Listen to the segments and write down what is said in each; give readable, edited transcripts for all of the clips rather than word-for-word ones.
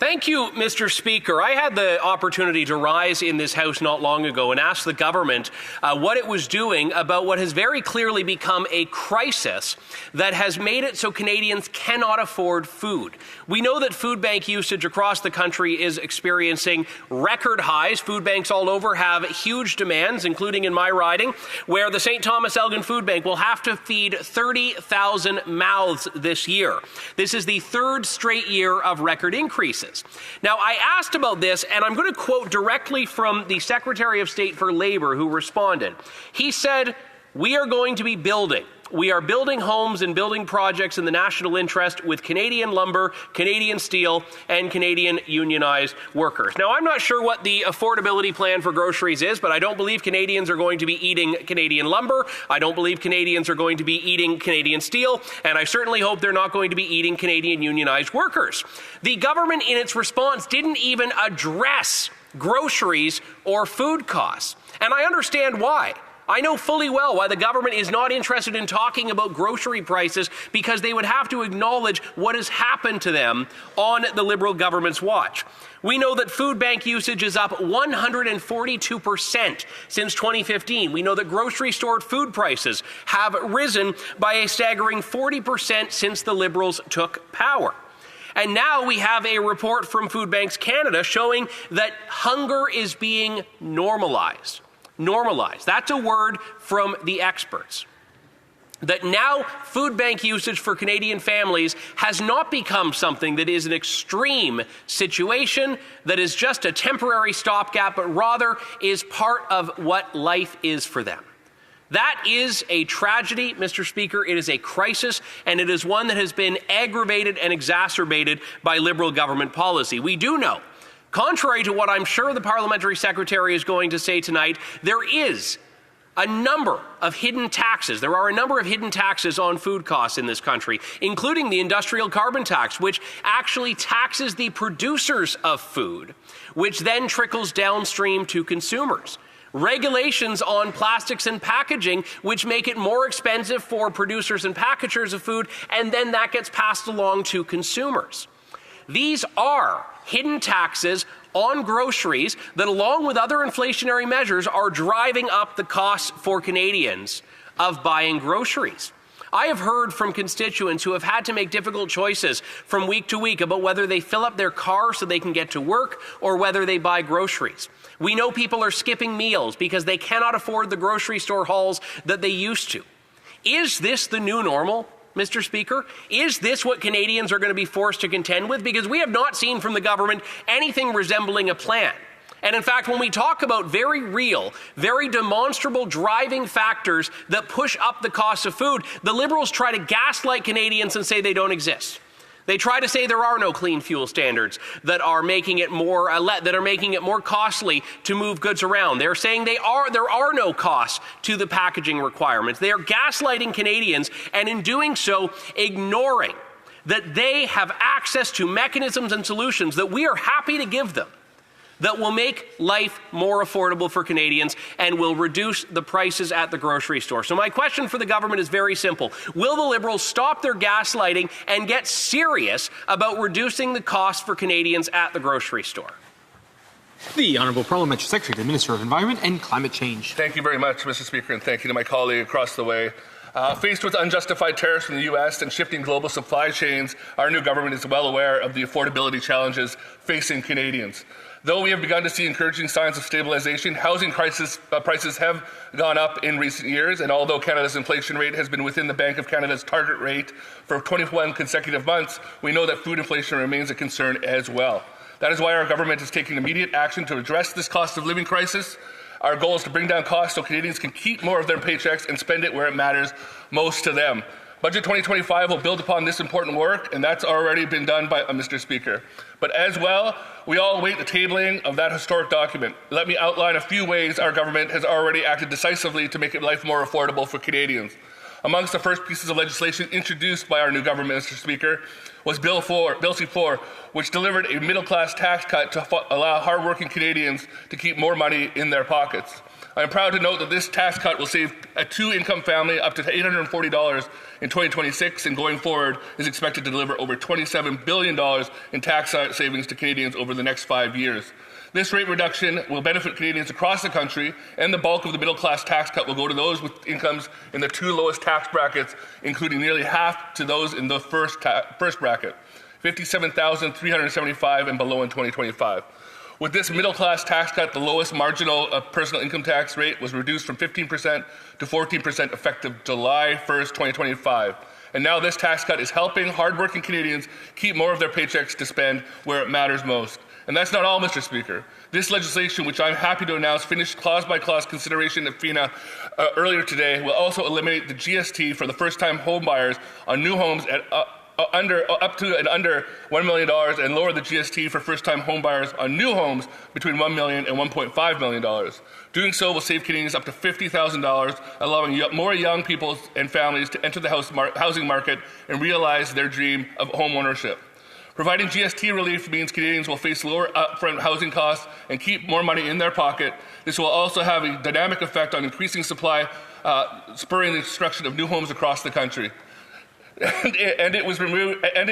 Thank you, Mr. Speaker. I had the opportunity to rise in this House not long ago and ask the government what it was doing about what has very clearly become a crisis that has made it so Canadians cannot afford food. We know that food bank usage across the country is experiencing record highs. Food banks all over have huge demands, including in my riding, where the St. Thomas Elgin Food Bank will have to feed 30,000 mouths this year. This is the third straight year of record increases. Now, I asked about this, and I'm going to quote directly from the Secretary of State for Labour, who responded. He said, "We are going to be building. We are building homes and building projects in the national interest with Canadian lumber, Canadian steel, and Canadian unionized workers." Now, I'm not sure what the affordability plan for groceries is, but I don't believe Canadians are going to be eating Canadian lumber. I don't believe Canadians are going to be eating Canadian steel, and I certainly hope they're not going to be eating Canadian unionized workers. The government, in its response, didn't even address groceries or food costs, and I understand why. I know fully well why the government is not interested in talking about grocery prices, because they would have to acknowledge what has happened to them on the Liberal government's watch. We know that food bank usage is up 142% since 2015. We know that grocery store food prices have risen by a staggering 40% since the Liberals took power. And now we have a report from Food Banks Canada showing that hunger is being normalized. Normalized. That's a word from the experts. That now food bank usage for Canadian families has not become something that is an extreme situation, that is just a temporary stopgap, but rather is part of what life is for them. That is a tragedy, Mr. Speaker. It is a crisis, and it is one that has been aggravated and exacerbated by Liberal government policy. We do know, contrary to what I'm sure the Parliamentary Secretary is going to say tonight, there is a number of hidden taxes. There are a number of hidden taxes on food costs in this country, including the industrial carbon tax, which actually taxes the producers of food, which then trickles downstream to consumers. Regulations on plastics and packaging, which make it more expensive for producers and packagers of food, and then that gets passed along to consumers. These are hidden taxes on groceries that, along with other inflationary measures, are driving up the costs for Canadians of buying groceries. I have heard from constituents who have had to make difficult choices from week to week about whether they fill up their car so they can get to work or whether they buy groceries. We know people are skipping meals because they cannot afford the grocery store hauls that they used to. Is this the new normal, Mr. Speaker? Is this what Canadians are going to be forced to contend with? Because we have not seen from the government anything resembling a plan. And in fact, when we talk about very real, very demonstrable driving factors that push up the cost of food, the Liberals try to gaslight Canadians and say they don't exist. They try to say there are no clean fuel standards that are making it more costly to move goods around. They're saying there are no costs to the packaging requirements. They are gaslighting Canadians, and in doing so, ignoring that they have access to mechanisms and solutions that we are happy to give them, that will make life more affordable for Canadians and will reduce the prices at the grocery store. So my question for the government is very simple. Will the Liberals stop their gaslighting and get serious about reducing the cost for Canadians at the grocery store? The Honourable Parliamentary Secretary to the Minister of Environment and Climate Change. Thank you very much, Mr. Speaker, and thank you to my colleague across the way. Faced with unjustified tariffs from the U.S. and shifting global supply chains, our new government is well aware of the affordability challenges facing Canadians. Though we have begun to see encouraging signs of stabilization, housing prices have gone up in recent years, and although Canada's inflation rate has been within the Bank of Canada's target rate for 21 consecutive months, we know that food inflation remains a concern as well. That is why our government is taking immediate action to address this cost of living crisis. Our goal is to bring down costs so Canadians can keep more of their paychecks and spend it where it matters most to them. Budget 2025 will build upon this important work, and that's already been done by Mr. Speaker. But as well, we all await the tabling of that historic document. Let me outline a few ways our government has already acted decisively to make life more affordable for Canadians. Amongst the first pieces of legislation introduced by our new government, Mr. Speaker, was Bill C-4, which delivered a middle-class tax cut to allow hardworking Canadians to keep more money in their pockets. I am proud to note that this tax cut will save a two-income family up to $840 in 2026, and going forward is expected to deliver over $27 billion in tax savings to Canadians over the next 5 years. This rate reduction will benefit Canadians across the country, and the bulk of the middle-class tax cut will go to those with incomes in the two lowest tax brackets, including nearly half to those in the first bracket, $57,375 and below in 2025. With this middle-class tax cut, the lowest marginal personal income tax rate was reduced from 15% to 14% effective July 1st, 2025. And now this tax cut is helping hardworking Canadians keep more of their paychecks to spend where it matters most. And that's not all, Mr. Speaker. This legislation, which I'm happy to announce finished clause-by-clause consideration at FINA earlier today, will also eliminate the GST for the first-time home buyers on new homes at up to and under $1 million, and lower the GST for first-time home buyers on new homes between $1 million and $1.5 million. Doing so will save Canadians up to $50,000, allowing more young people and families to enter the housing market and realize their dream of home ownership. Providing GST relief means Canadians will face lower upfront housing costs and keep more money in their pocket. This will also have a dynamic effect on increasing supply, spurring the construction of new homes across the country. And it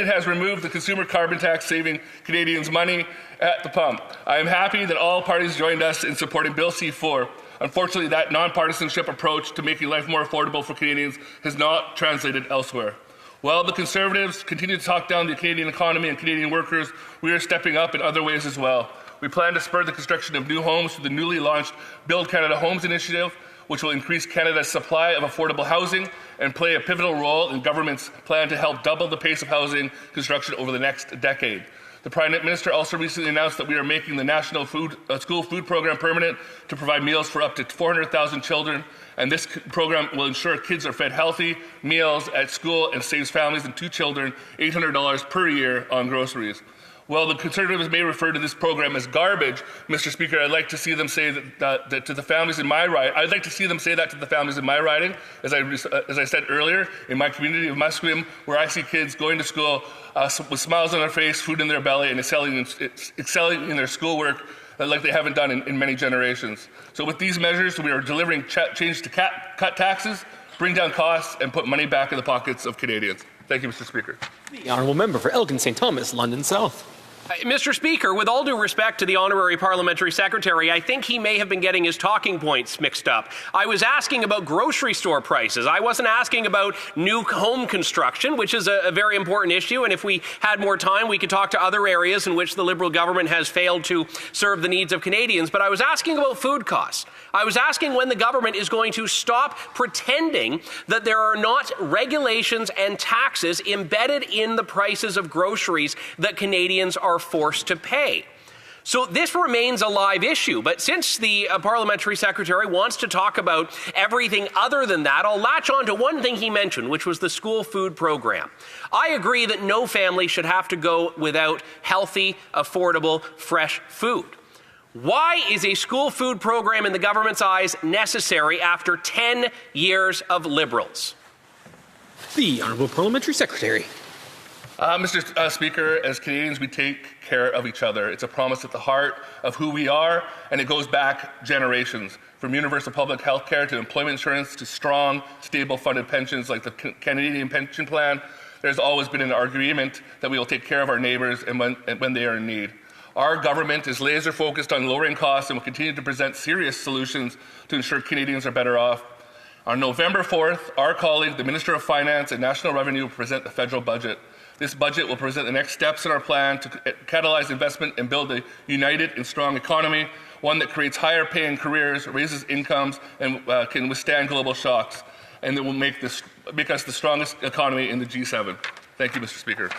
has removed the consumer carbon tax, saving Canadians money at the pump. I am happy that all parties joined us in supporting Bill C-4. Unfortunately, that nonpartisanship approach to making life more affordable for Canadians has not translated elsewhere. While the Conservatives continue to talk down the Canadian economy and Canadian workers, we are stepping up in other ways as well. We plan to spur the construction of new homes through the newly launched Build Canada Homes initiative, which will increase Canada's supply of affordable housing and play a pivotal role in government's plan to help double the pace of housing construction over the next decade. The Prime Minister also recently announced that we are making the National School Food Program permanent to provide meals for up to 400,000 children, and this program will ensure kids are fed healthy meals at school and saves families and two children $800 per year on groceries. While the Conservatives may refer to this program as garbage, Mr. Speaker, I'd like to see them say that to the families in my riding. I'd like to see them say that to the families in my riding, as I said earlier, in my community of Musqueam, where I see kids going to school with smiles on their face, food in their belly, and excelling in their schoolwork like they haven't done in many generations. So with these measures, we are delivering change to cut taxes, bring down costs, and put money back in the pockets of Canadians. Thank you, Mr. Speaker. The Honourable Member for Elgin St. Thomas, London South. Mr. Speaker, with all due respect to the Honorary Parliamentary Secretary, I think he may have been getting his talking points mixed up. I was asking about grocery store prices. I wasn't asking about new home construction, which is a very important issue, and if we had more time, we could talk to other areas in which the Liberal government has failed to serve the needs of Canadians. But I was asking about food costs. I was asking when the government is going to stop pretending that there are not regulations and taxes embedded in the prices of groceries that Canadians are forced to pay. So this remains a live issue, but since the Parliamentary Secretary wants to talk about everything other than that, I'll latch on to one thing he mentioned, which was the school food program. I agree that no family should have to go without healthy, affordable, fresh food. Why is a school food program in the government's eyes necessary after 10 years of Liberals? The Honourable Parliamentary Secretary. Mr. Speaker, as Canadians, we take care of each other. It's a promise at the heart of who we are, and it goes back generations. From universal public health care to employment insurance to strong, stable funded pensions like the Canadian Pension Plan, there's always been an agreement that we will take care of our neighbours and when they are in need. Our government is laser focused on lowering costs and will continue to present serious solutions to ensure Canadians are better off. On November 4th, our colleague, the Minister of Finance and National Revenue, will present the federal budget. This budget will present the next steps in our plan to catalyze investment and build a united and strong economy, one that creates higher paying careers, raises incomes, and can withstand global shocks, and that will make us the strongest economy in the G7. Thank you, Mr. Speaker.